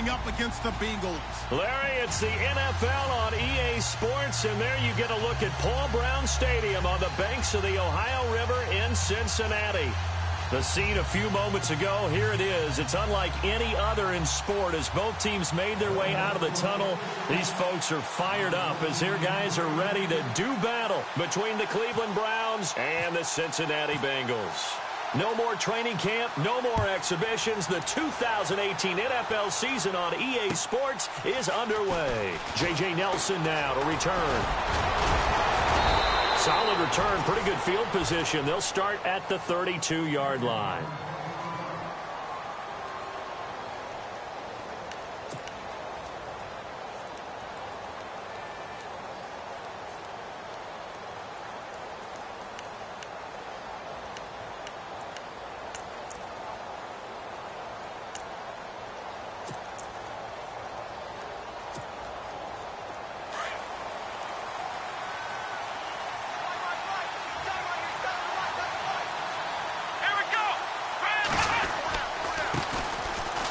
going up against the Bengals. Larry, it's the NFL on EA Sports, and there you get a look at Paul Brown Stadium on the banks of the Ohio River in Cincinnati. The scene a few moments ago, here it is. It's unlike any other in sport as both teams made their way out of the tunnel. These folks are fired up as their guys are ready to do battle between the Cleveland Browns and the Cincinnati Bengals. No more training camp, no more exhibitions. The 2018 NFL season on EA Sports is underway. J.J. Nelson now to return. Solid return, pretty good field position. They'll start at the 32-yard line.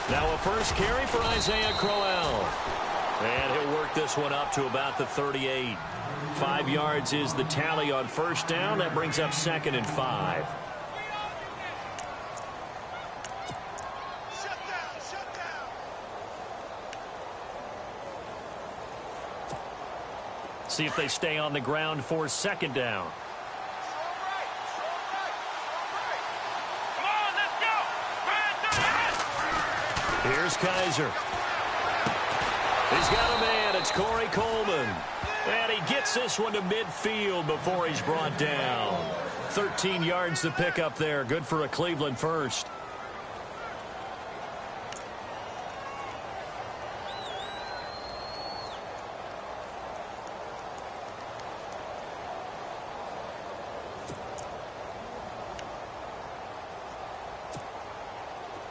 Now a first carry for Isaiah Crowell. And he'll work this one up to about the 38. 5 yards is the tally on first down. That brings up 2nd and 5. See if they stay on the ground for 2nd down. Here's Kaiser. He's got a man. It's Corey Coleman. And he gets this one to midfield before he's brought down. 13 yards to pick up there. Good for a Cleveland first.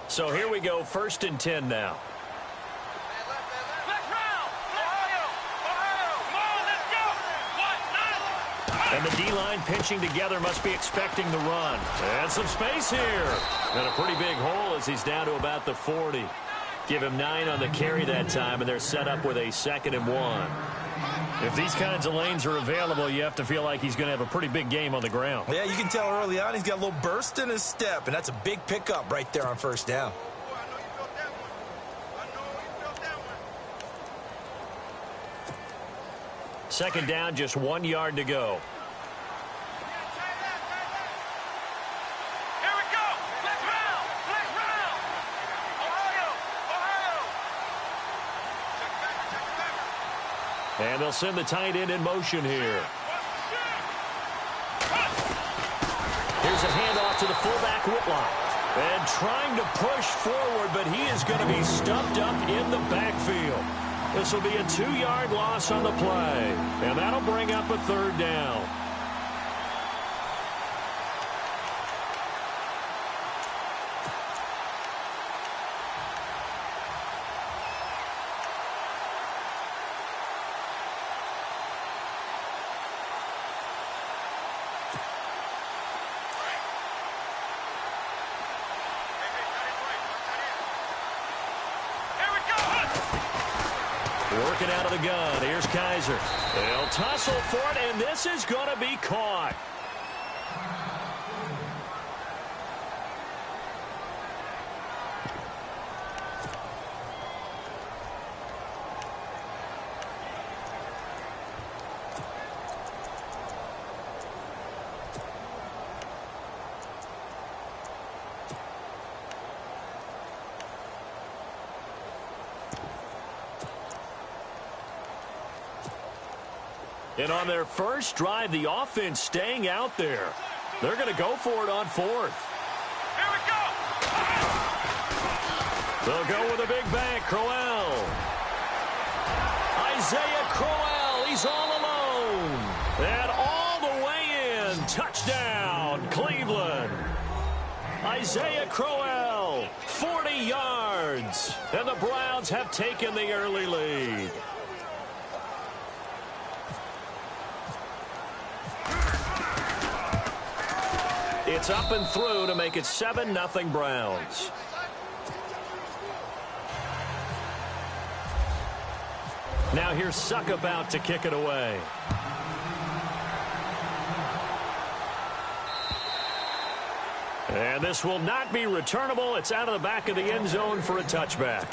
So here we go, 1st and 10 now. And the D-line pinching together, must be expecting the run. And some space here. And a pretty big hole as he's down to about the 40. Give him 9 on the carry that time, and they're set up with a 2nd and 1. If these kinds of lanes are available, you have to feel like he's going to have a pretty big game on the ground. Yeah, you can tell early on he's got a little burst in his step, and that's a big pickup right there on first down. Second down, just 1 yard to go. And they'll send the tight end in motion here. Here's a handoff to the fullback Whitlock. And trying to push forward, but he is going to be stuffed up in the backfield. This will be a 2-yard loss on the play. And that'll bring up a 3rd down. Working out of the gun. Here's Kaiser. They'll tussle for it, and this is going to be caught. And on their first drive, the offense staying out there. They're going to go for it on 4th. Here we go. They'll go with a big bank. Crowell. Isaiah Crowell. He's all alone. And all the way in. Touchdown, Cleveland. Isaiah Crowell, 40 yards. And the Browns have taken the early lead. It's up and through to make it 7-0 Browns. Now here's Suckup out to kick it away. And this will not be returnable. It's out of the back of the end zone for a touchback.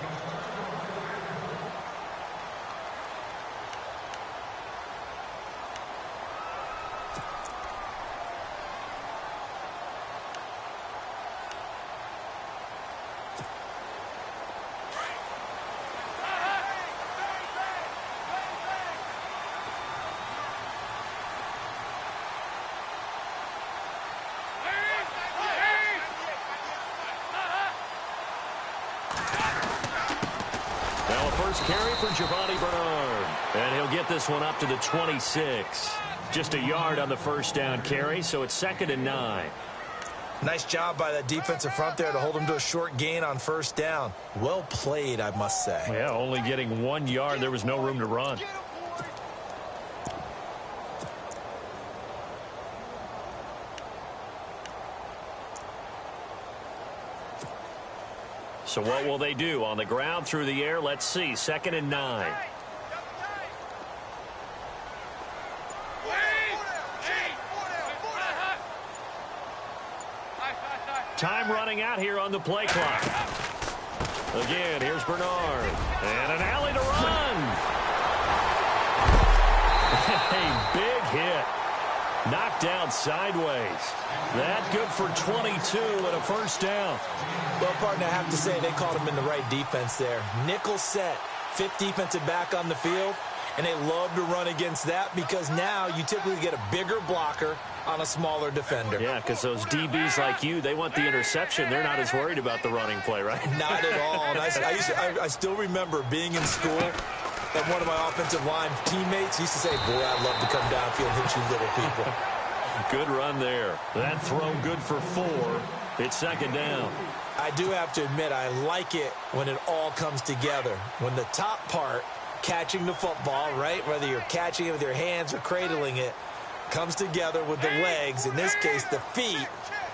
Carry for Giovanni Bernard. And he'll get this one up to the 26. Just a yard on the first down carry, so it's 2nd and 9. Nice job by that defensive front there to hold him to a short gain on first down. Well played, I must say. Yeah, only getting 1 yard. There was no room to run. So what will they do? On the ground, through the air, let's see. 2nd and 9. Time running out here on the play clock. Again, here's Bernard. And an alley to run. A big hit. Knocked down sideways. That good for 22 and a first down. Well, partner, I have to say they caught him in the right defense there. Nickel set, 5th defensive back on the field, and they love to run against that because now you typically get a bigger blocker on a smaller defender. Yeah, because those DBs like you, they want the interception. They're not as worried about the running play, right? Not at all. And I still remember being in school, and one of my offensive line teammates used to say, boy, I'd love to come downfield and hit you little people. Good run there. That throw good for 4. It's 2nd down. I do have to admit, I like it when it all comes together. When the top part, catching the football, right, whether you're catching it with your hands or cradling it, comes together with the legs, in this case the feet,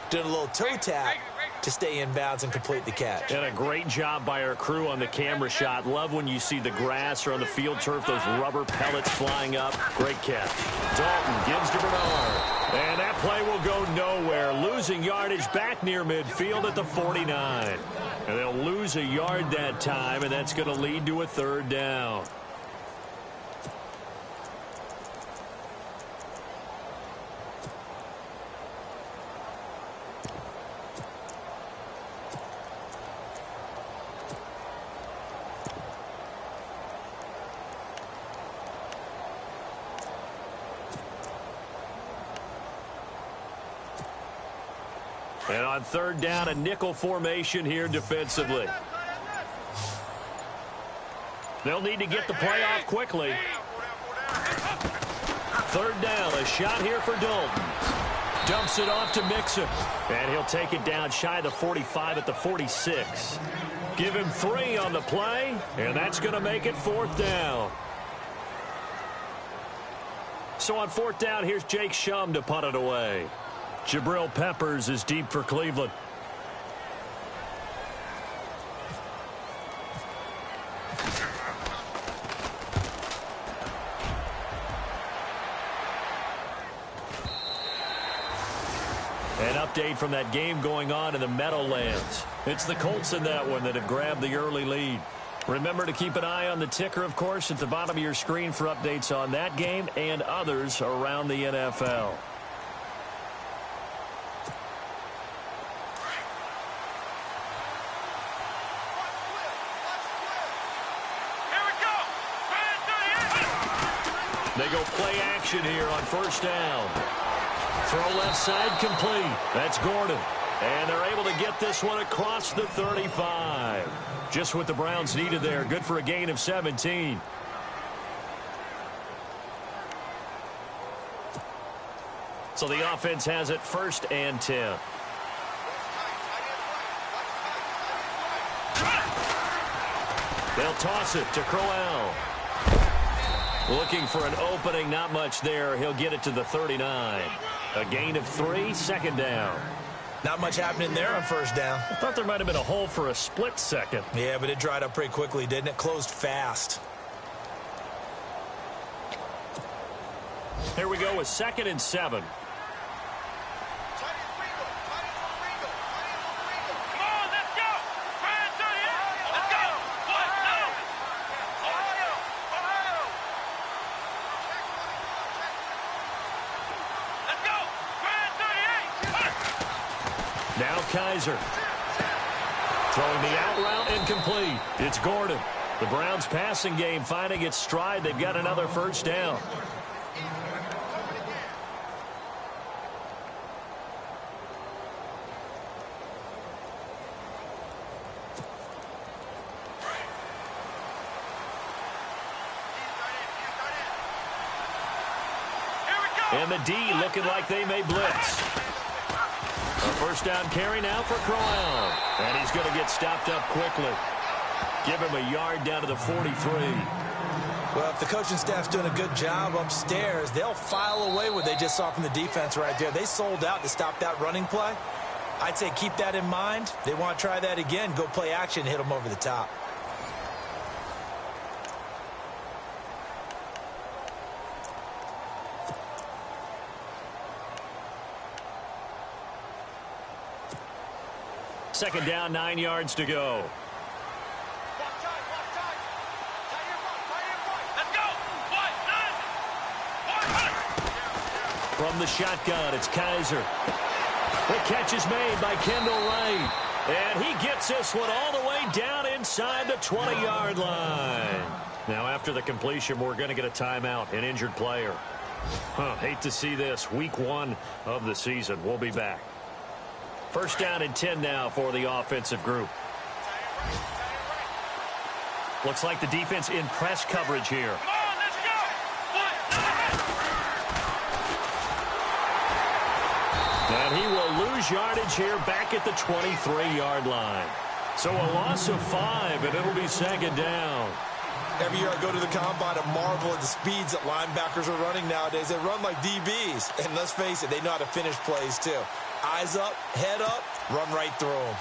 doing a little toe tap to stay in bounds and complete the catch. And a great job by our crew on the camera shot. Love when you see the grass or on the field turf, those rubber pellets flying up. Great catch. Dalton gives to Bernard. And that play will go nowhere. Losing yardage back near midfield at the 49. And they'll lose a yard that time, and that's going to lead to a 3rd down. And on 3rd down, a nickel formation here defensively. They'll need to get the play off quickly. 3rd down, a shot here for Dalton. Dumps it off to Mixon. And he'll take it down shy of the 45 at the 46. Give him 3 on the play, and that's going to make it 4th down. So on 4th down, here's Jake Shum to punt it away. Jabril Peppers is deep for Cleveland. An update from that game going on in the Meadowlands. It's the Colts in that one that have grabbed the early lead. Remember to keep an eye on the ticker, of course, at the bottom of your screen for updates on that game and others around the NFL. They go play action here on 1st down. Throw left side complete. That's Gordon. And they're able to get this one across the 35. Just what the Browns needed there. Good for a gain of 17. So the offense has it 1st and 10. They'll toss it to Crowell. Looking for an opening, not much there. He'll get it to the 39. A gain of 3, 2nd down. Not much happening there on 1st down. I thought there might have been a hole for a split second. Yeah, but it dried up pretty quickly, didn't it? Closed fast. Here we go with 2nd and 7. Now Kaiser. Throwing the out route incomplete. It's Gordon. The Browns passing game finding its stride. They've got another first down. And the D looking like they may blitz. A first down carry now for Crowell. And he's going to get stopped up quickly. Give him a yard down to the 43. Well, if the coaching staff's doing a good job upstairs, they'll file away what they just saw from the defense right there. They sold out to stop that running play. I'd say keep that in mind. They want to try that again. Go play action, hit them over the top. Second down, 9 yards to go. From the shotgun, it's Kaiser. The catch is made by Kendall Wright. And he gets this one all the way down inside the 20-yard line. Now, after the completion, we're going to get a timeout, an injured player. Hate to see this. Week 1 of the season. We'll be back. First down and 10 now for the offensive group. Looks like the defense in press coverage here. And he will lose yardage here back at the 23-yard line. So a loss of 5, and it'll be second down. Every year I go to the combine and marvel at the speeds that linebackers are running nowadays. They run like DBs. And let's face it, they know how to finish plays too. Eyes up, head up, run right through them.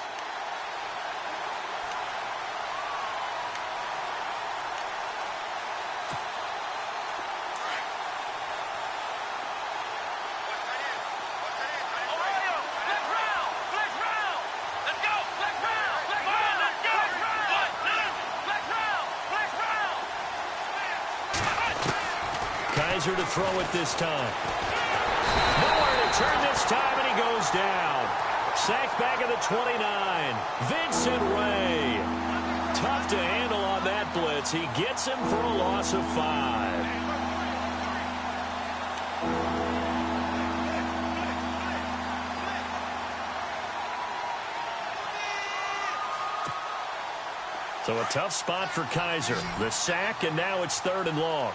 Kaiser to throw it this time. Nowhere to turn this time, and he goes down. Sacked back at the 29. Vincent Ray. Tough to handle on that blitz. He gets him for a loss of 5. So a tough spot for Kaiser. The sack, and now it's 3rd and long.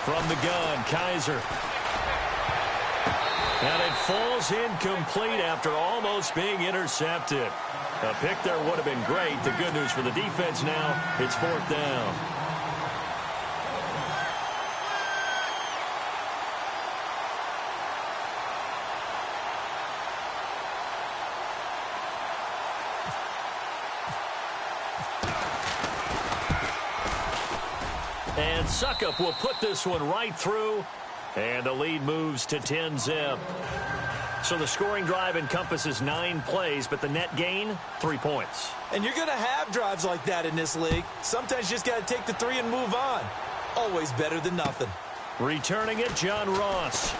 From the gun, Kaiser. And it falls incomplete after almost being intercepted. A pick there would have been great. The good news for the defense now, it's 4th down. And Suckup will put this one right through. And the lead moves to 10-zip. So the scoring drive encompasses 9 plays, but the net gain, 3 points. And you're going to have drives like that in this league. Sometimes you just got to take the 3 and move on. Always better than nothing. Returning it, John Ross.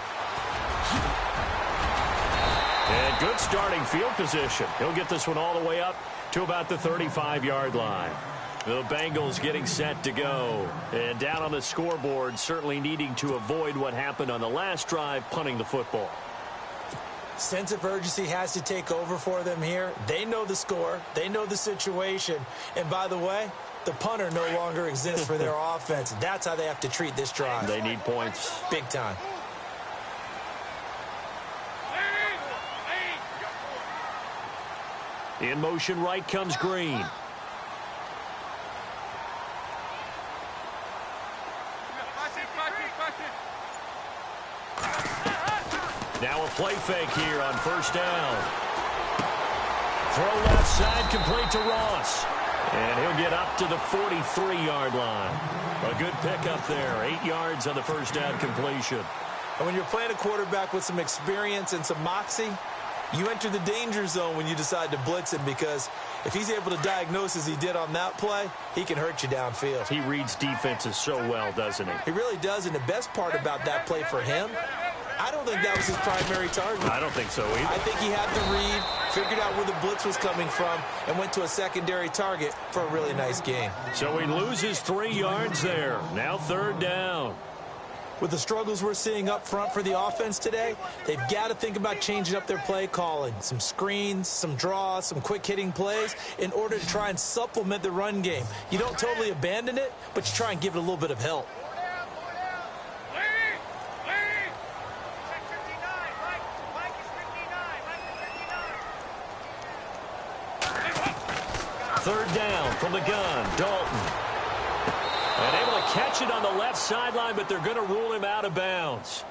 And good starting field position. He'll get this one all the way up to about the 35-yard line. The Bengals getting set to go. And down on the scoreboard, certainly needing to avoid what happened on the last drive, punting the football. Sense of urgency has to take over for them here. They know the score. They know the situation. And by the way, the punter no longer exists for their offense. That's how they have to treat this drive. They need points. Big time. In motion right comes Green. Now a play fake here on first down. Throw left side complete to Ross. And he'll get up to the 43-yard line. A good pickup there. 8 yards on the first down completion. And when you're playing a quarterback with some experience and some moxie, you enter the danger zone when you decide to blitz him, because if he's able to diagnose as he did on that play, he can hurt you downfield. He reads defenses so well, doesn't he? He really does, and the best part about that play for him, I don't think that was his primary target. I don't think so either. I think he had the read, figured out where the blitz was coming from, and went to a secondary target for a really nice game. So he loses 3 yards there. Now third down. With the struggles we're seeing up front for the offense today, they've got to think about changing up their play calling. Some screens, some draws, some quick-hitting plays in order to try and supplement the run game. You don't totally abandon it, but you try and give it a little bit of help. Third down from the gun, Dalton. And able to catch it on the left sideline, but they're going to rule him out of bounds.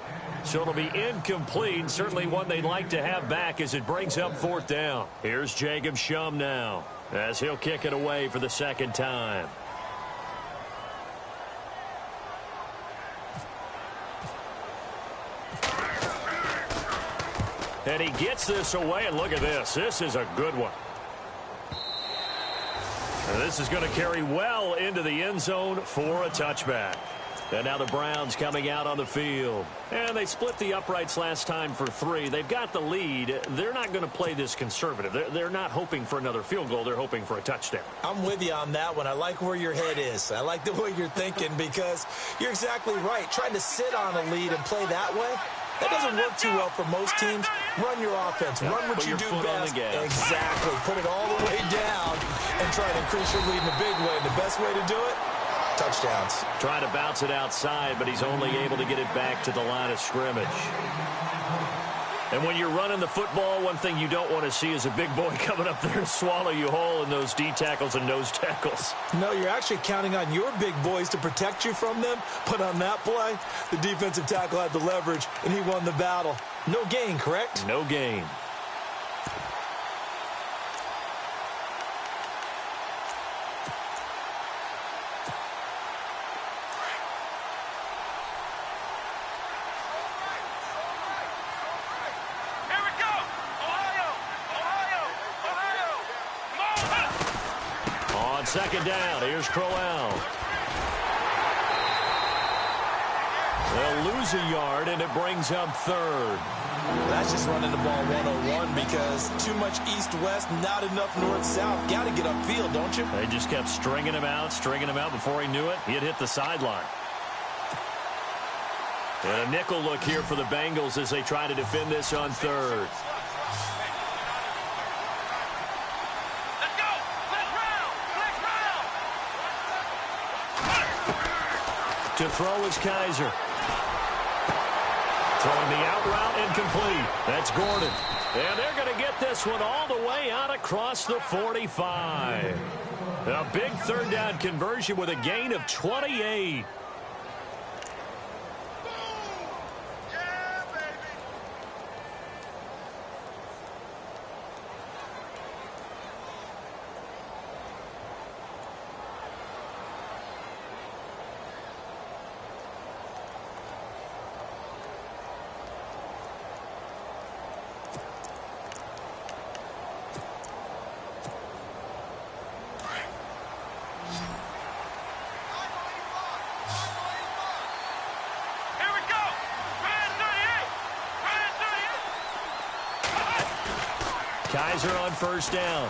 So it'll be incomplete. Certainly one they'd like to have back as it brings up fourth down. Here's Jacob Shum now as he'll kick it away for the second time. And he gets this away, and look at this. This is a good one. And this is going to carry well into the end zone for a touchback. And now the Browns coming out on the field. And they split the uprights last time for 3. They've got the lead. They're not going to play this conservative. They're not hoping for another field goal. They're hoping for a touchdown. I'm with you on that one. I like where your head is. I like the way you're thinking, because you're exactly right. Trying to sit on a lead and play that way, that doesn't work too well for most teams. Run your offense. Run what you do best. Exactly. Put it all the way down and try to increase your lead in a big way. And the best way to do it, touchdowns. Trying to bounce it outside, but he's only able to get it back to the line of scrimmage. And when you're running the football, one thing you don't want to see is a big boy coming up there to swallow you whole in those D tackles and nose tackles. No, you're actually counting on your big boys to protect you from them. But on that play, the defensive tackle had the leverage, and he won the battle. No gain, correct? No gain. Second down, here's Crowell. They'll lose a yard, and it brings up third. That's just running the ball 101, because too much east-west, not enough north-south. Got to get upfield, don't you? They just kept stringing him out. Before he knew it, he had hit the sideline. And a nickel look here for the Bengals as they try to defend this on third. To throw is Kaiser. Throwing the out route incomplete. That's Gordon. And they're going to get this one all the way out across the 45. A big third down conversion with a gain of 28. Kaiser on first down.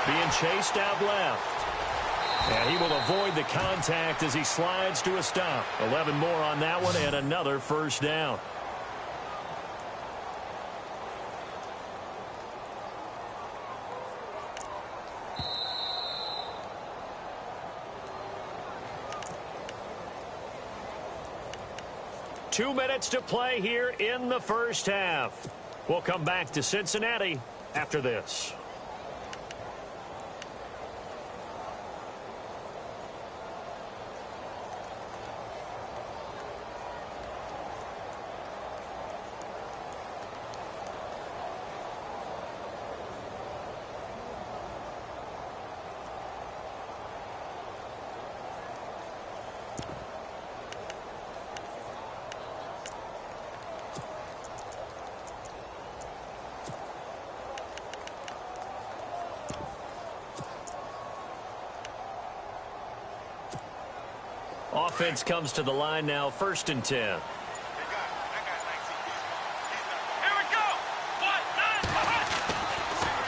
Being chased out left. And he will avoid the contact as he slides to a stop. 11 more on that one, and another first down. Two minutes to play here in the first half. We'll come back to Cincinnati after this. Offense comes to the line now, 1st and 10. Here we go. 1-9.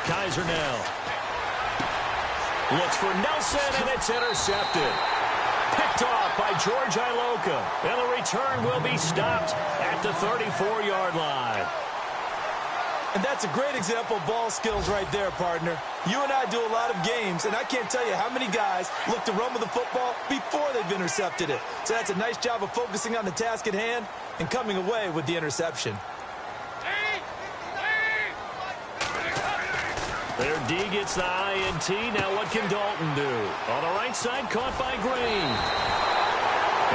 Kaiser now. Looks for Nelson, and it's intercepted. Picked off by George Iloka. And the return will be stopped at the 34-yard line. And that's a great example of ball skills right there, partner. You and I do a lot of games, and I can't tell you how many guys look to run with the football before they've intercepted it. So that's a nice job of focusing on the task at hand and coming away with the interception. Their D gets the INT. Now what can Dalton do? On the right side, caught by Green.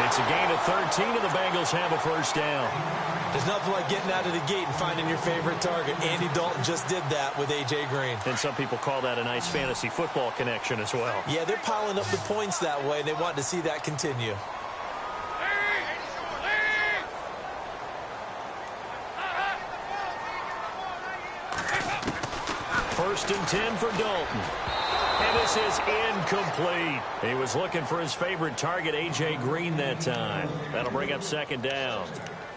It's a gain of 13, and the Bengals have a 1st down. There's nothing like getting out of the gate and finding your favorite target. Andy Dalton just did that with A.J. Green. And some people call that a nice fantasy football connection as well. Yeah, they're piling up the points that way, and they want to see that continue. 1st and 10 for Dalton. And this is incomplete. He was looking for his favorite target, A.J. Green, that time. That'll bring up 2nd down.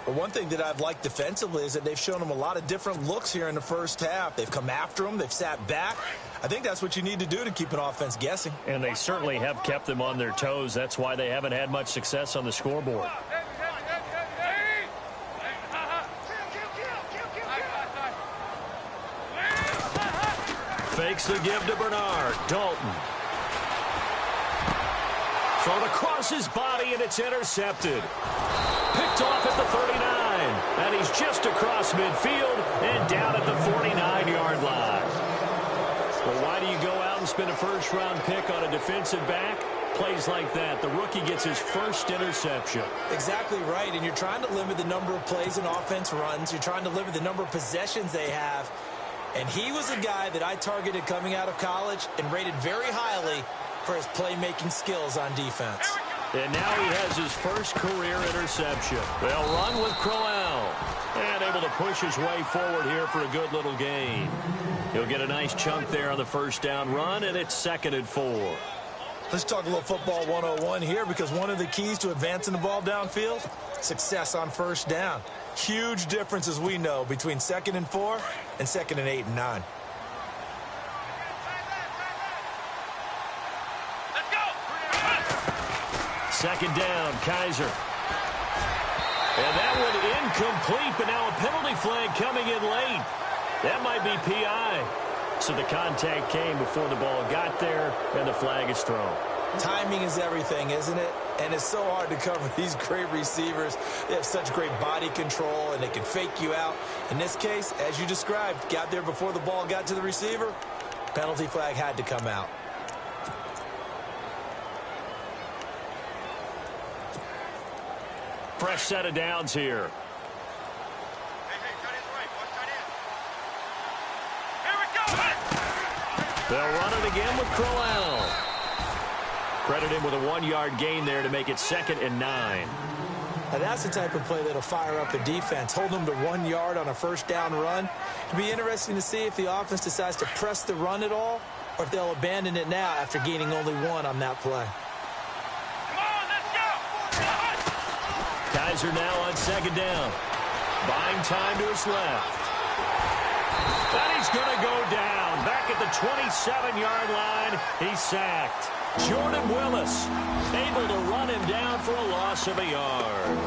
Well, one thing that I've liked defensively is that they've shown him a lot of different looks here in the 1st half. They've come after him. They've sat back. I think that's what you need to do to keep an offense guessing. And they certainly have kept them on their toes. That's why they haven't had much success on the scoreboard. Fakes the give to Bernard. Dalton. Thrown across his body, and it's intercepted. Picked off at the 39. And he's just across midfield and down at the 49-yard line. Well, why do you go out and spend a 1st-round pick on a defensive back? Plays like that. The rookie gets his 1st interception. Exactly right, and you're trying to limit the number of plays an offense runs. You're trying to limit the number of possessions they have. And he was a guy that I targeted coming out of college and rated very highly for his playmaking skills on defense. And now he has his 1st career interception. They'll run with Crowell. And able to push his way forward here for a good little gain. He'll get a nice chunk there on the 1st down run, and it's 2nd and 4. Let's talk a little football 101 here, because one of the keys to advancing the ball downfield, success on 1st down. Huge difference, as we know, between 2nd and 4 and 2nd and 8 and 9. Let's go. 2nd down, Kaiser. And that one incomplete, but now a penalty flag coming in late. That might be PI. So the contact came before the ball got there, and the flag is thrown. Timing is everything, isn't it? And it's so hard to cover these great receivers. They have such great body control, and they can fake you out. In this case, as you described, got there before the ball got to the receiver. Penalty flag had to come out. Fresh set of downs here. Hey, cut his right. Watch that in. Here we go. They'll run it again with Crowell. Credit him with a 1-yard gain there to make it 2nd and 9. Now that's the type of play that'll fire up a defense. Hold them to 1 yard on a 1st down run. It'll be interesting to see if the offense decides to press the run at all, or if they'll abandon it now after gaining only 1 on that play. Come on, let's go. Kaiser now on 2nd down. Buying time to his left. And he's going to go down. Back at the 27-yard line, he's sacked. Jordan Willis able to run him down for a loss of a yard.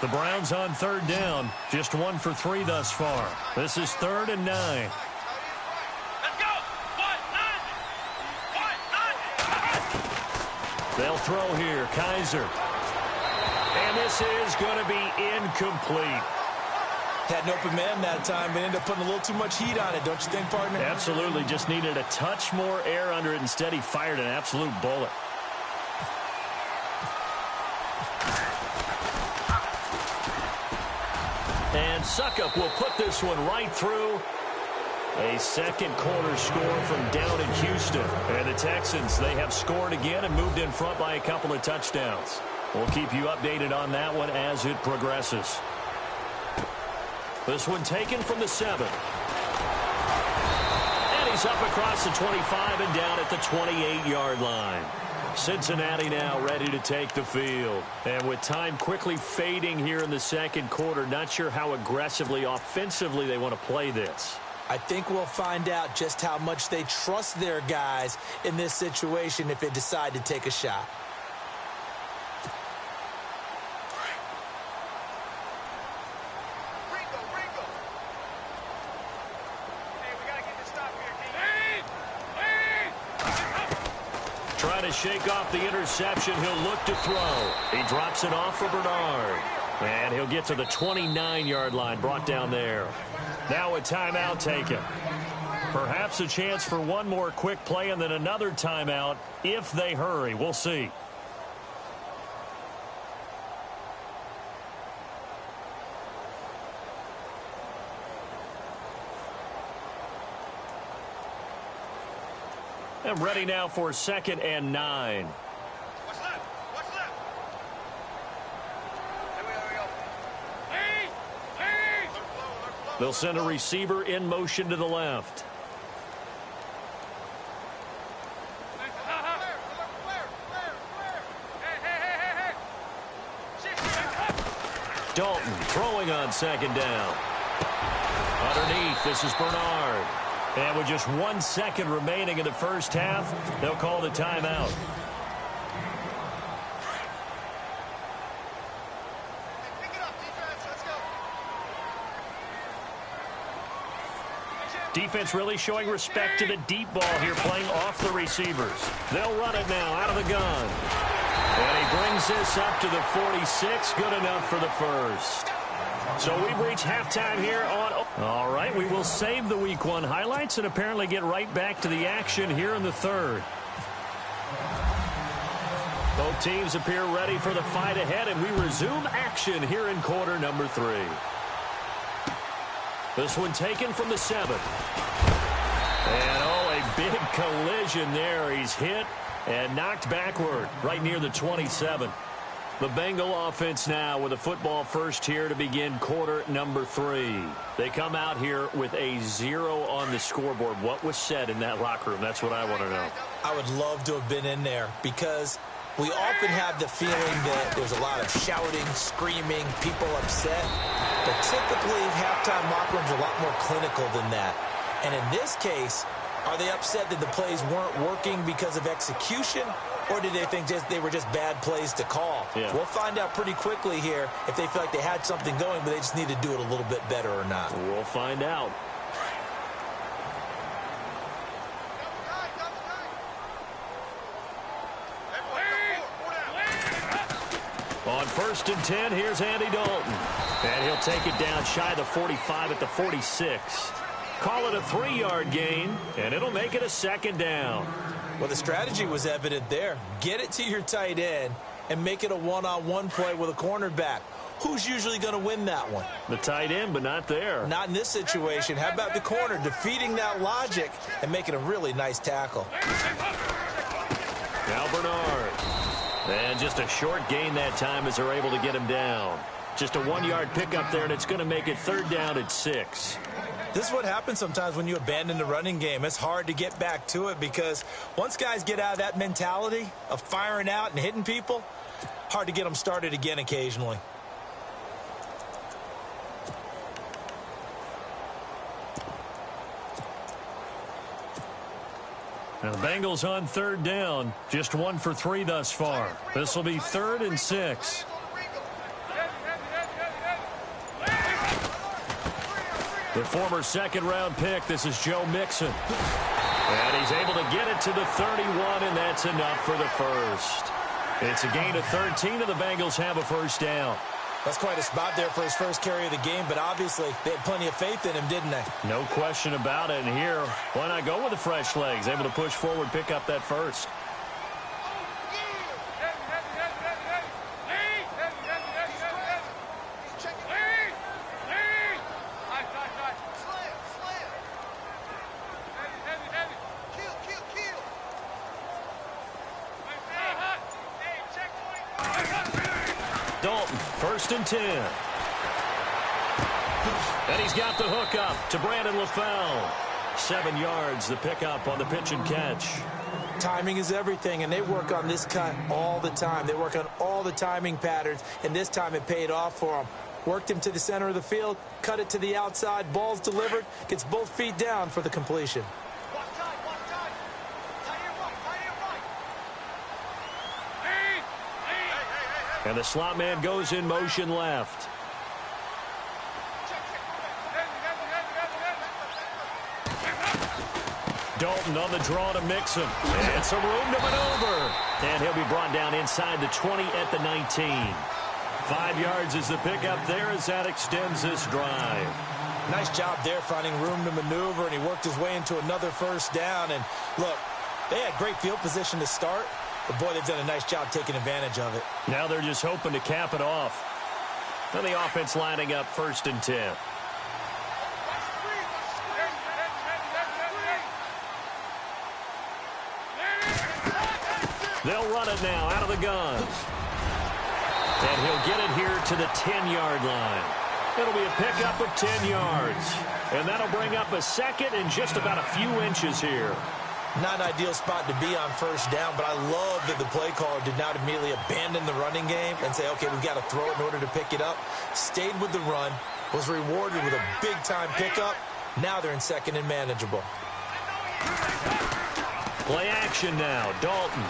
The Browns on 3rd down. Just 1 for 3 thus far. This is 3rd and 9. Let's go. 1-9. They'll throw here. Kaiser. And this is going to be incomplete. Had an open man that time, but ended up putting a little too much heat on it, don't you think, partner? Absolutely. Just needed a touch more air under it. Instead, he fired an absolute bullet. And Suckup will put this one right through. A 2nd quarter score from down in Houston. And the Texans, they have scored again and moved in front by a couple of touchdowns. We'll keep you updated on that one as it progresses. This one taken from the 7. And he's up across the 25 and down at the 28-yard line. Cincinnati now ready to take the field. And with time quickly fading here in the second quarter, not sure how aggressively, offensively they want to play this. I think we'll find out just how much they trust their guys in this situation if they decide to take a shot. Trying to shake off the interception. He'll look to throw. He drops it off for Bernard. And he'll get to the 29-yard line, brought down there. Now a timeout taken. Perhaps a chance for one more quick play and then another timeout if they hurry. We'll see. And ready now for 2nd and 9. What's left? What's left? Here we go. They'll send a receiver in motion to the left. Dalton throwing on 2nd down. Underneath, this is Bernard. And with just 1 second remaining in the first half, they'll call the timeout. Pick it up, defense. Let's go. Defense really showing respect to the deep ball here, playing off the receivers. They'll run it now out of the gun. And he brings this up to the 46. Good enough for the first. So we've reached halftime here on... All right, we will save the Week 1 highlights and apparently get right back to the action here in the third. Both teams appear ready for the fight ahead, and we resume action here in quarter number 3. This one taken from the 7. And, oh, a big collision there. He's hit and knocked backward right near the 27. The Bengal offense now with a football first here to begin quarter number 3. They come out here with a 0 on the scoreboard. What was said in that locker room? That's what I want to know. I would love to have been in there because we often have the feeling that there's a lot of shouting, screaming, people upset. But typically, halftime locker rooms are a lot more clinical than that. And in this case, are they upset that the plays weren't working because of execution? Or did they think they were just bad plays to call? Yeah. We'll find out pretty quickly here if they feel like they had something going, but they just need to do it a little bit better or not. We'll find out. On 1st and 10, here's Andy Dalton. And he'll take it down shy of the 45 at the 46. Call it a 3-yard gain, and it'll make it a 2nd down. Well, the strategy was evident there. Get it to your tight end and make it a one-on-one play with a cornerback. Who's usually going to win that one? The tight end, but not there. Not in this situation. How about the corner defeating that logic and making a really nice tackle? Now Bernard. And just a short gain that time as they're able to get him down. Just a 1-yard pickup there, and it's going to make it 3rd down at 6. This is what happens sometimes when you abandon the running game. It's hard to get back to it because once guys get out of that mentality of firing out and hitting people, hard to get them started again occasionally. Now the Bengals on 3rd down. Just 1 for 3 thus far. This will be 3rd and 6. The former 2nd-round pick, this is Joe Mixon. And he's able to get it to the 31, and that's enough for the first. It's a gain of 13, and the Bengals have a 1st down. That's quite a spot there for his first carry of the game, but obviously they had plenty of faith in him, didn't they? No question about it. And here, why not go with the fresh legs? Able to push forward, pick up that first. Dalton, 1st and 10. And he's got the hook up to Brandon LaFell. 7 yards, the pickup on the pitch and catch. Timing is everything, and they work on this cut all the time. They work on all the timing patterns, and this time it paid off for them. Worked him to the center of the field, cut it to the outside, ball's delivered, gets both feet down for the completion. One time. Tie it right. Hey. And the slot man goes in motion left. Dalton on the draw to Mixon. And some room to maneuver. And he'll be brought down inside the 20 at the 19. 5 yards is the pickup there as that extends this drive. Nice job there finding room to maneuver, and he worked his way into another first down. And look, they had great field position to start, but boy, they've done a nice job taking advantage of it. Now they're just hoping to cap it off. And the offense lining up 1st and 10. They'll run it now out of the gun. And he'll get it here to the 10-yard line. It'll be a pickup of 10 yards. And that'll bring up a second and just about a few inches here. Not an ideal spot to be on first down, but I love that the play caller did not immediately abandon the running game and say, okay, we've got to throw it in order to pick it up. Stayed with the run, was rewarded with a big-time pickup. Now they're in second and manageable. Play action now. Dalton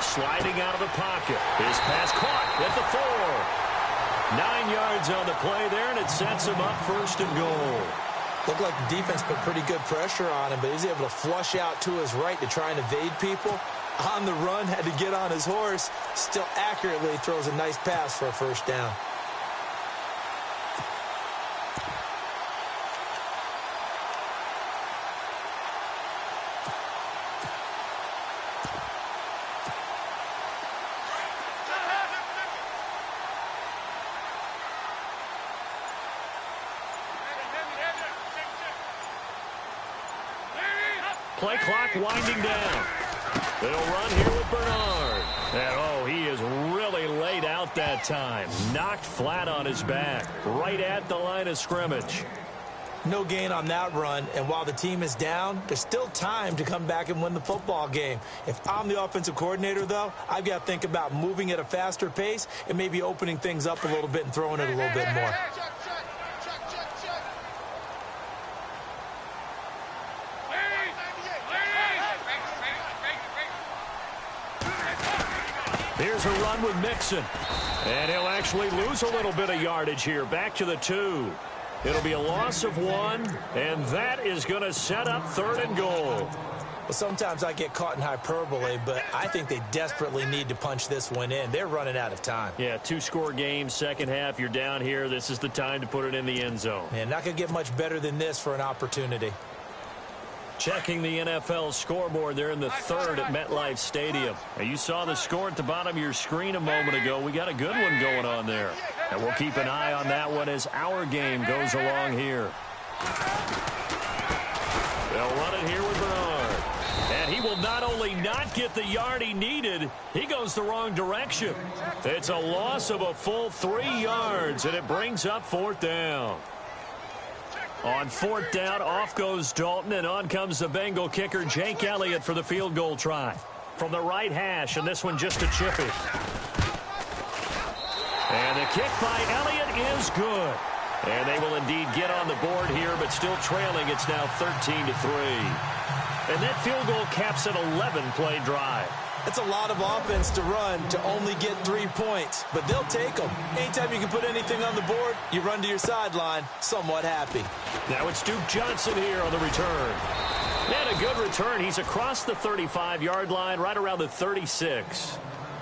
sliding out of the pocket. His pass caught at the 4. 9 yards on the play there, and it sets him up 1st and goal. Looked like the defense put pretty good pressure on him, but he was able to flush out to his right to try and evade people. On the run, had to get on his horse. Still accurately throws a nice pass for a first down. Play clock winding down. They'll run here with Bernard. And, oh, he is really laid out that time. Knocked flat on his back. Right at the line of scrimmage. No gain on that run, and while the team is down, there's still time to come back and win the football game. If I'm the offensive coordinator, though, I've got to think about moving at a faster pace and maybe opening things up a little bit and throwing it a little bit more. Here's a run with Mixon. And he'll actually lose a little bit of yardage here. Back to the 2. It'll be a loss of 1, and that is going to set up 3rd and goal. Well, sometimes I get caught in hyperbole, but I think they desperately need to punch this one in. They're running out of time. Yeah, 2-score game, second half. You're down here. This is the time to put it in the end zone. Man, not going to get much better than this for an opportunity. Checking the NFL scoreboard there in the 3rd at MetLife Stadium. Now, you saw the score at the bottom of your screen a moment ago. We got a good one going on there. And we'll keep an eye on that one as our game goes along here. They'll run it here with Bernard. And he will not only not get the yard he needed, he goes the wrong direction. It's a loss of a full 3 yards, and it brings up 4th down. On 4th down, off goes Dalton, and on comes the Bengal kicker, Jake Elliott, for the field goal try. From the right hash, and this one just a chippy. And the kick by Elliott is good. And they will indeed get on the board here, but still trailing. It's now 13-3. And that field goal caps an 11-play drive. That's a lot of offense to run to only get 3 points, but they'll take them. Anytime you can put anything on the board, you run to your sideline somewhat happy. Now it's Duke Johnson here on the return. And a good return. He's across the 35-yard line, right around the 36.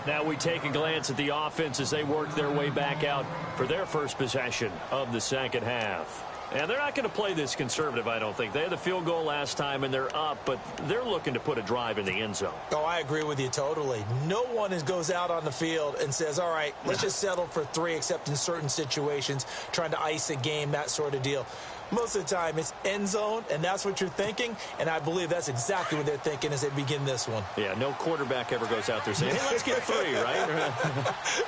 Now we take a glance at the offense as they work their way back out for their first possession of the second half. And they're not going to play this conservative, I don't think. They had the field goal last time, and they're up, but they're looking to put a drive in the end zone. Oh, I agree with you totally. No one goes out on the field and says, all right, let's just settle for 3, except in certain situations, trying to ice a game, that sort of deal. Most of the time, it's end zone, and that's what you're thinking, and I believe that's exactly what they're thinking as they begin this one. Yeah, no quarterback ever goes out there saying, hey, let's get 3, right?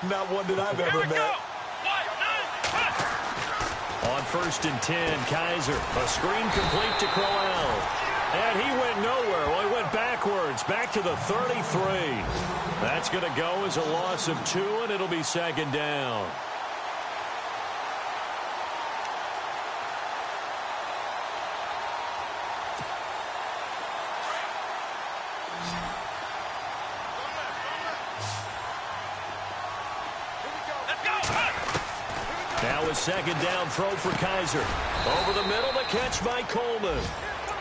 Not one that I've ever met. On 1st and 10, Kaiser. A screen complete to Crowell. And he went nowhere. Well, he went backwards, back to the 33. That's going to go as a loss of 2, and it'll be 2nd down. Now a 2nd down throw for Kaiser. Over the middle, the catch by Coleman.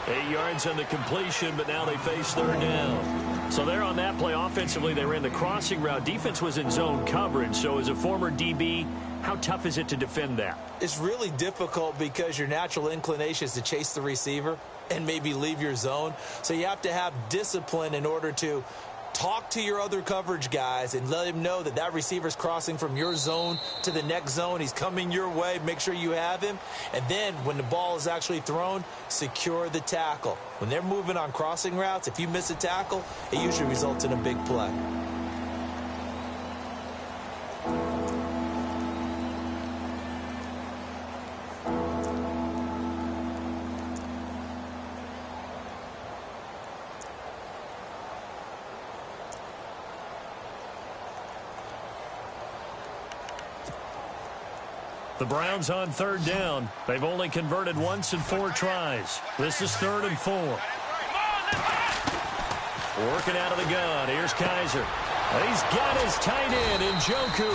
8 yards on the completion, but now they face 3rd down. So there on that play, offensively, they ran the crossing route. Defense was in zone coverage. So as a former DB, how tough is it to defend that? It's really difficult because your natural inclination is to chase the receiver and maybe leave your zone. So you have to have discipline in order to talk to your other coverage guys and let him know that that receiver's crossing from your zone to the next zone. He's coming your way. Make sure you have him. And then when the ball is actually thrown, secure the tackle. When they're moving on crossing routes, if you miss a tackle, it usually results in a big play. The Browns on 3rd down. They've only converted once in 4 tries. This is 3rd and 4. Working out of the gun. Here's Kaiser. He's got his tight end in Njoku.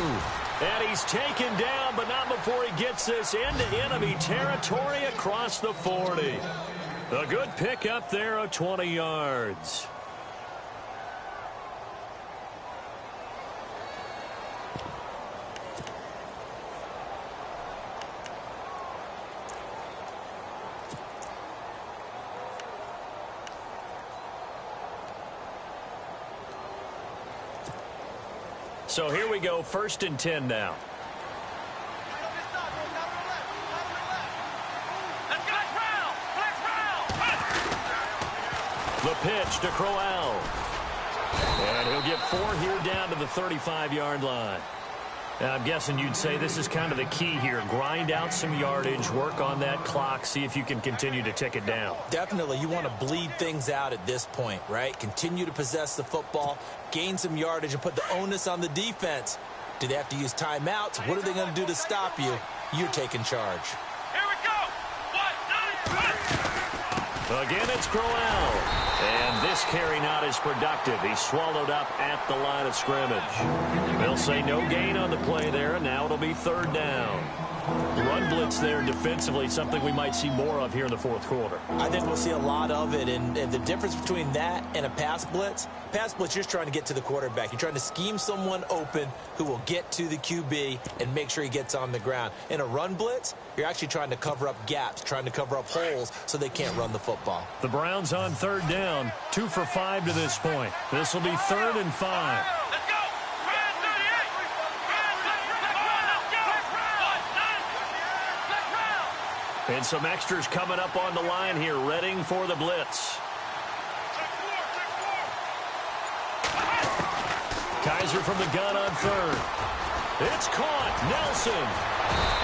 And he's taken down, but not before he gets this into enemy territory across the 40. A good pick up there of 20 yards. So here we go, 1st and 10 now. The pitch to Crowell. And he'll get 4 here down to the 35-yard line. Now, I'm guessing you'd say this is kind of the key here. Grind out some yardage, work on that clock, see if you can continue to tick it down. Definitely. You want to bleed things out at this point, right? Continue to possess the football, gain some yardage, and put the onus on the defense. Do they have to use timeouts? What are they going to do to stop you? You're taking charge. Here we go. 1, 9. Again, it's Crowell. And this carry not as productive. He's swallowed up at the line of scrimmage. They'll say no gain on the play there, and now it'll be 3rd down. The run blitz there defensively, something we might see more of here in the 4th quarter. I think we'll see a lot of it, and the difference between that and a pass blitz, you're just trying to get to the quarterback. You're trying to scheme someone open who will get to the QB and make sure he gets on the ground. In a run blitz, you're actually trying to cover up gaps, trying to cover up holes so they can't run the football. The Browns on 3rd down, 2 for 5 to this point. This will be 3rd and 5. And some extras coming up on the line here, readying for the blitz. Kaiser from the gun on 3rd. It's caught. Nelson.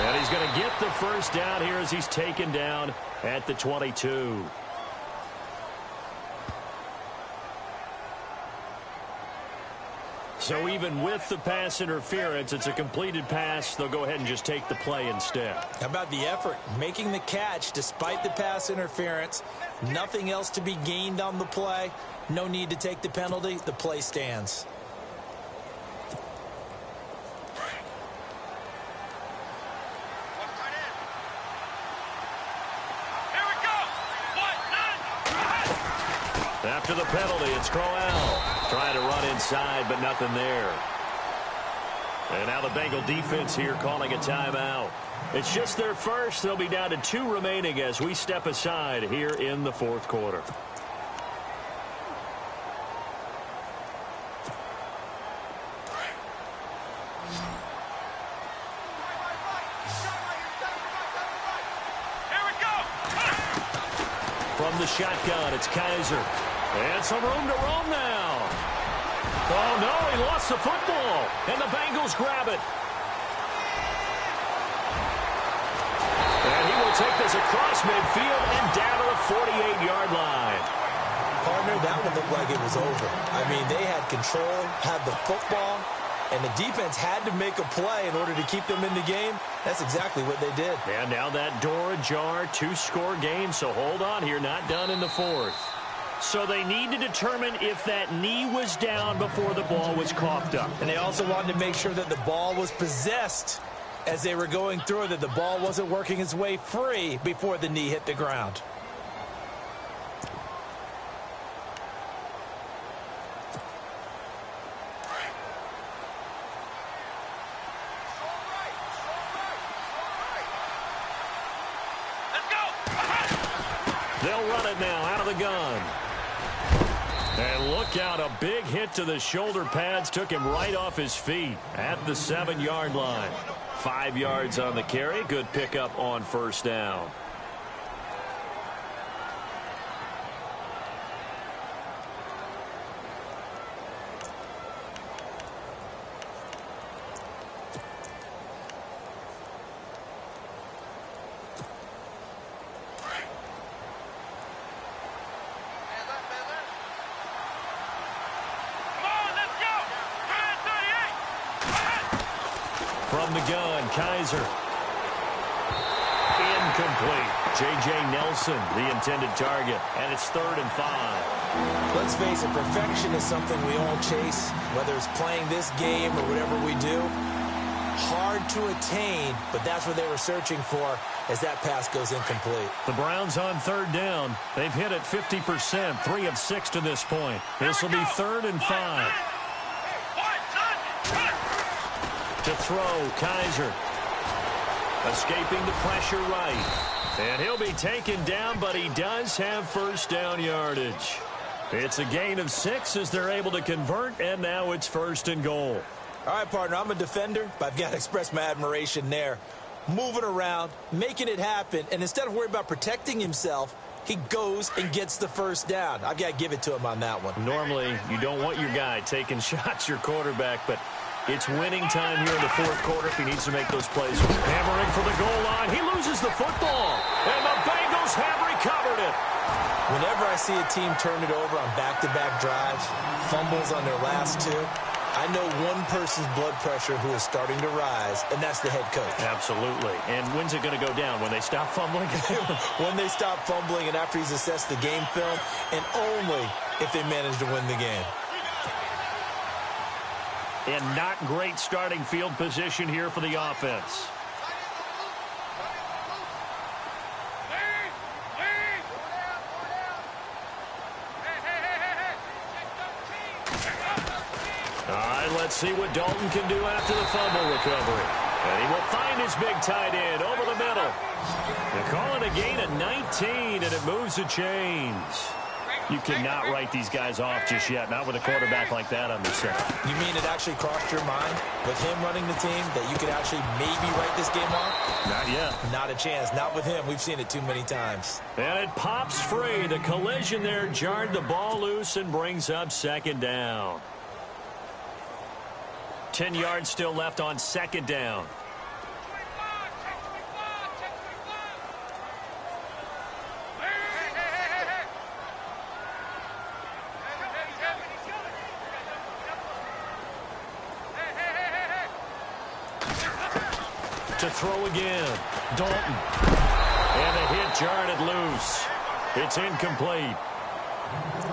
And he's going to get the 1st down here as he's taken down at the 22. So even with the pass interference, it's a completed pass. They'll go ahead and just take the play instead. How about the effort? Making the catch despite the pass interference. Nothing else to be gained on the play. No need to take the penalty. The play stands. After the penalty, it's Crowell trying to run inside, but nothing there. And now the Bengal defense here calling a timeout. It's just their first. They'll be down to 2 remaining as we step aside here in the 4th quarter. Here we go. the shotgun. It's Kaiser. And some room to roam now. Oh, no, he lost the football. And the Bengals grab it. And he will take this across midfield and down to the 48-yard line. Partner, that one looked like it was over. I mean, they had control, had the football, and the defense had to make a play in order to keep them in the game. That's exactly what they did. And now that door ajar, 2-score game, so hold on here, not done in the fourth. So they need to determine if that knee was down before the ball was coughed up. And they also wanted to make sure that the ball was possessed as they were going through it, that the ball wasn't working its way free before the knee hit the ground. They'll run it now out of the gun. And look out, a big hit to the shoulder pads took him right off his feet at the 7-yard line. 5 yards on the carry. Good pickup on first down. From the gun, Kaiser. Incomplete. J.J. Nelson, the intended target, and it's 3rd and 5. Let's face it, perfection is something we all chase, whether it's playing this game or whatever we do. Hard to attain, but that's what they were searching for as that pass goes incomplete. The Browns on 3rd down. They've hit it 50%, 3 of 6 to this point. This will be 3rd and 5. To throw, Kaiser. Escaping the pressure right. And he'll be taken down, but he does have first down yardage. It's a gain of 6 as they're able to convert, and now it's 1st and goal. All right, partner, I'm a defender, but I've got to express my admiration there. Moving around, making it happen, and instead of worrying about protecting himself, he goes and gets the first down. I've got to give it to him on that one. Normally, you don't want your guy taking shots, your quarterback, but it's winning time here in the 4th quarter if he needs to make those plays. Hammering for the goal line. He loses the football, and the Bengals have recovered it. Whenever I see a team turn it over on back-to-back drives, fumbles on their last 2, I know one person's blood pressure who is starting to rise, and that's the head coach. Absolutely. And when's it going to go down? When they stop fumbling? When they stop fumbling and after he's assessed the game film, and only if they manage to win the game. And not great starting field position here for the offense. All right, let's see what Dalton can do after the fumble recovery. And he will find his big tight end over the middle. They call it a gain of 19, and it moves the chains. You cannot write these guys off just yet, not with a quarterback like that on the set. You mean it actually crossed your mind with him running the team that you could actually maybe write this game off? Not yet. Not a chance. Not with him. We've seen it too many times. And it pops free. The collision there jarred the ball loose and brings up 2nd down. 10 yards still left on 2nd down. To throw again. Dalton. And the hit jarred it loose. It's incomplete.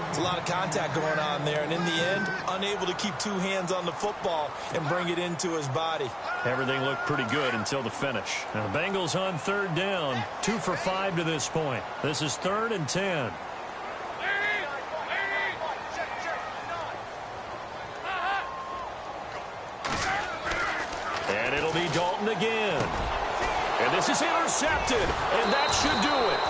It's a lot of contact going on there, and in the end, unable to keep 2 hands on the football and bring it into his body. Everything looked pretty good until the finish. Now the Bengals on 3rd down, 2 for 5 to this point. This is 3rd and 10. And it'll be Dalton again. And this is intercepted, and that should do it.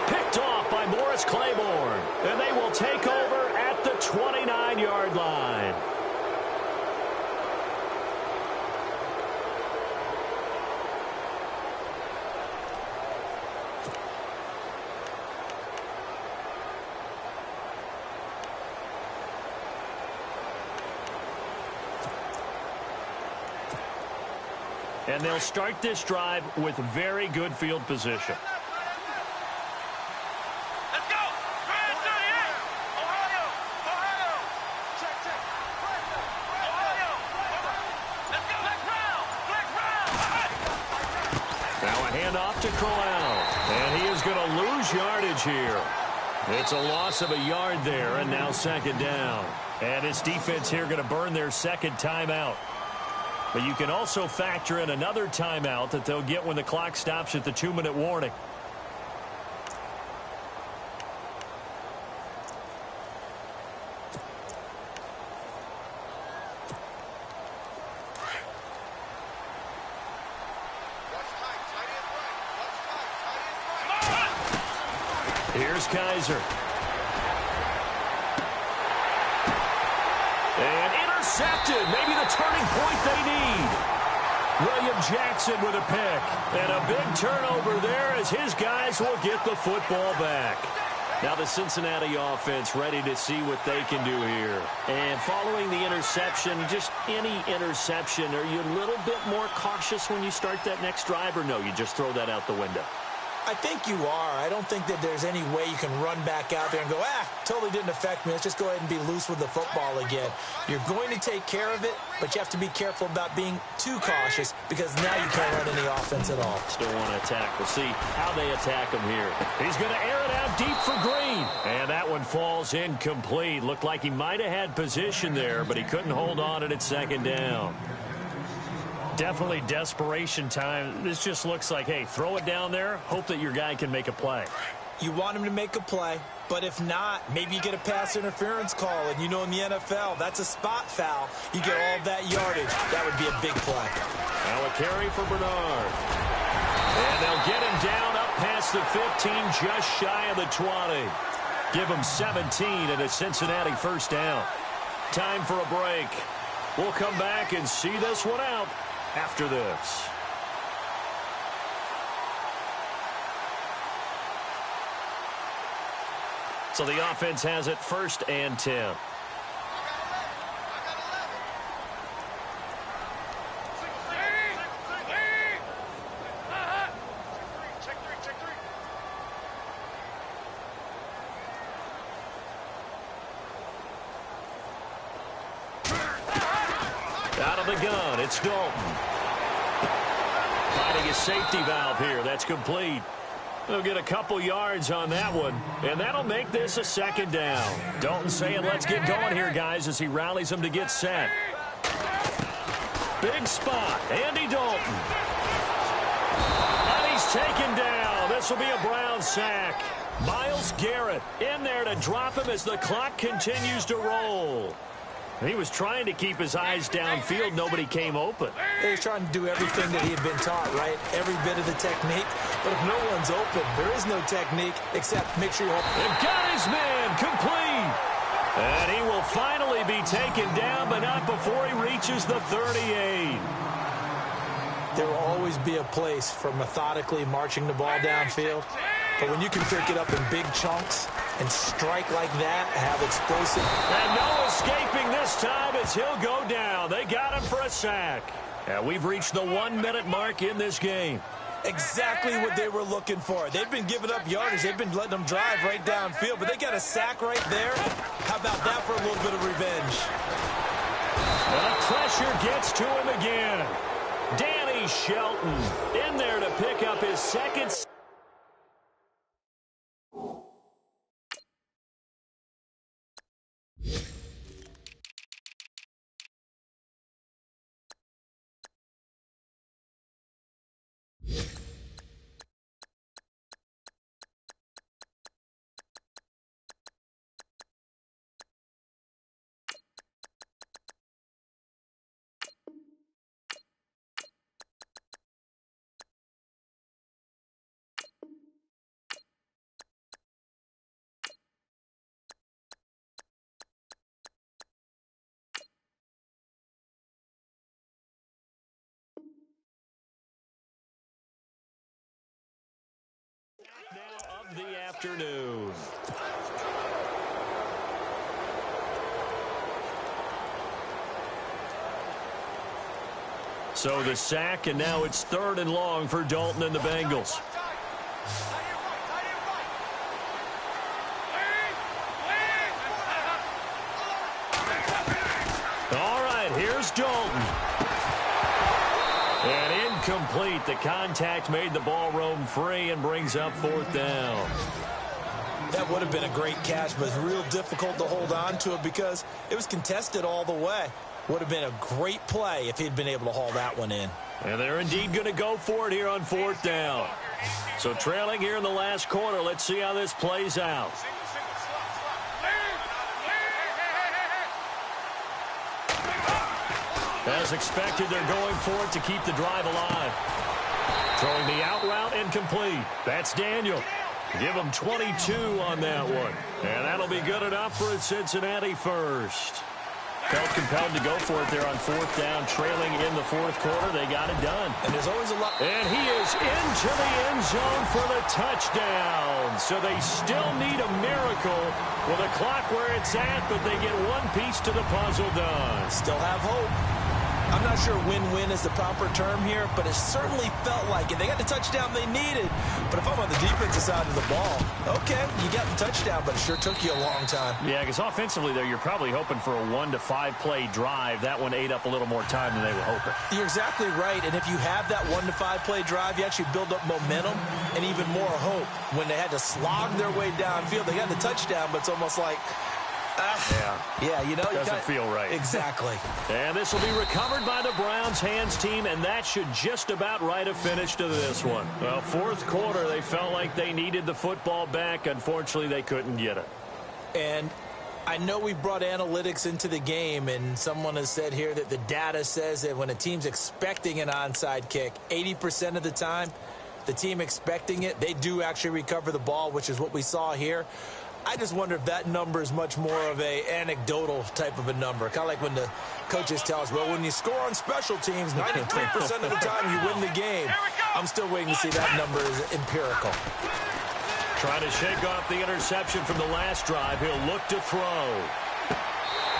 Picked off by Morris Claiborne. And they will take over at the 29-yard line. And they'll start this drive with very good field position. Let's go. 38. Ohio. Ohio. Check, check. Ohio. Let's go. Flex round. Flex round. Now a handoff to Corral. And he is going to lose yardage here. It's a loss of a yard there, and now second down. And his defense here going to burn their second timeout. But you can also factor in another timeout that they'll get when the clock stops at the 2-minute warning. Here's Kaiser. And intercepted. Maybe the turning point they need. William Jackson with a pick. And a big turnover there as his guys will get the football back. Now the Cincinnati offense ready to see what they can do here. And following the interception, just any interception, are you a little bit more cautious when you start that next drive, or no, you just throw that out the window? I think you are. I don't think that there's any way you can run back out there and go, totally didn't affect me. Let's just go ahead and be loose with the football again. You're going to take care of it, but you have to be careful about being too cautious because now you can't run any offense at all. Still want to attack. We'll see how they attack him here. He's going to air it out deep for Green. And that one falls incomplete. Looked like he might have had position there, but he couldn't hold on at second down. Definitely desperation time. This just looks like, hey, throw it down there, hope that your guy can make a play. You want him to make a play, but if not, maybe you get a pass interference call, and you know in the NFL, that's a spot foul. You get all that yardage. That would be a big play. Now a carry for Bernard. And they'll get him down up past the 15, just shy of the 20. Give him 17 and a Cincinnati first down. Time for a break. We'll come back and see this one out after this. So the offense has it 1st and 10. Out of the gun, it's Dalton. Finding a safety valve here. That's complete. They'll get a couple yards on that one, and that'll make this a second down. Dalton saying, let's get going here, guys, as he rallies them to get set. Big spot, Andy Dalton. And he's taken down. This will be a Brown sack. Myles Garrett in there to drop him as the clock continues to roll. He was trying to keep his eyes downfield. Nobody came open. He was trying to do everything that he had been taught, right? Every bit of the technique. But if no one's open, there is no technique except make sure you're open. And got his man complete. And he will finally be taken down, but not before he reaches the 38. There will always be a place for methodically marching the ball downfield. But when you can pick it up in big chunks and strike like that, have explosive. And no escaping this time as he'll go down. They got him for a sack. And we've reached the 1-minute mark in this game. Exactly what they were looking for. They've been giving up yardage. They've been letting them drive right downfield. But they got a sack right there. How about that for a little bit of revenge? And the pressure gets to him again. Danny Shelton in there to pick up his second. Now of the afternoon. So the sack, and now it's 3rd and long for Dalton and the Bengals. All right, here's Dalton. And incomplete. The contact made the ball roam free and brings up 4th down. That would have been a great catch, but it's real difficult to hold on to it because it was contested all the way. Would have been a great play if he'd been able to haul that one in. And they're indeed going to go for it here on 4th down. So trailing here in the last quarter. Let's see how this plays out. As expected, they're going for it to keep the drive alive. Throwing the out route incomplete. That's Daniel. Give him 22 on that one. And that'll be good enough for a Cincinnati first. Felt compelled to go for it there on 4th down. Trailing in the 4th quarter. They got it done. And there's always a lot. And he is into the end zone for the touchdown. So they still need a miracle with a clock where it's at, but they get one piece to the puzzle done. Still have hope. I'm not sure win-win is the proper term here, but it certainly felt like it. They got the touchdown they needed. But if I'm on the defensive side of the ball, okay, you got the touchdown, but it sure took you a long time. Yeah, because offensively there, you're probably hoping for a 1 to 5 play drive. That one ate up a little more time than they were hoping. You're exactly right. And if you have that 1 to 5 play drive, you actually build up momentum and even more hope. When they had to slog their way downfield, they got the touchdown, but it's almost like, yeah, you know, doesn't feel right. Exactly. And this will be recovered by the Browns hands team, and that should just about write a finish to this one. Well, 4th quarter, they felt like they needed the football back. Unfortunately, they couldn't get it. And I know we brought analytics into the game, and someone has said here that the data says that when a team's expecting an onside kick, 80% of the time, the team expecting it, they do actually recover the ball, which is what we saw here. I just wonder if that number is much more of a anecdotal type of a number. Kind of like when the coaches tell us, well, when you score on special teams, 93% of the time you win the game. I'm still waiting to see that number is empirical. Trying to shake off the interception from the last drive. He'll look to throw.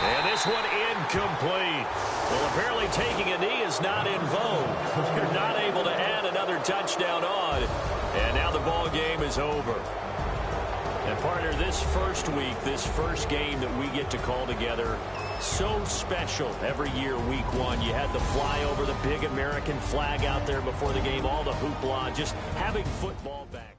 And this one incomplete. Well, apparently taking a knee is not in vogue. You're not able to add another touchdown on. And now the ball game is over. And partner, this first week, this first game that we get to call together, so special every year, week 1. You had the flyover, the big American flag out there before the game, all the hoopla, just having football back.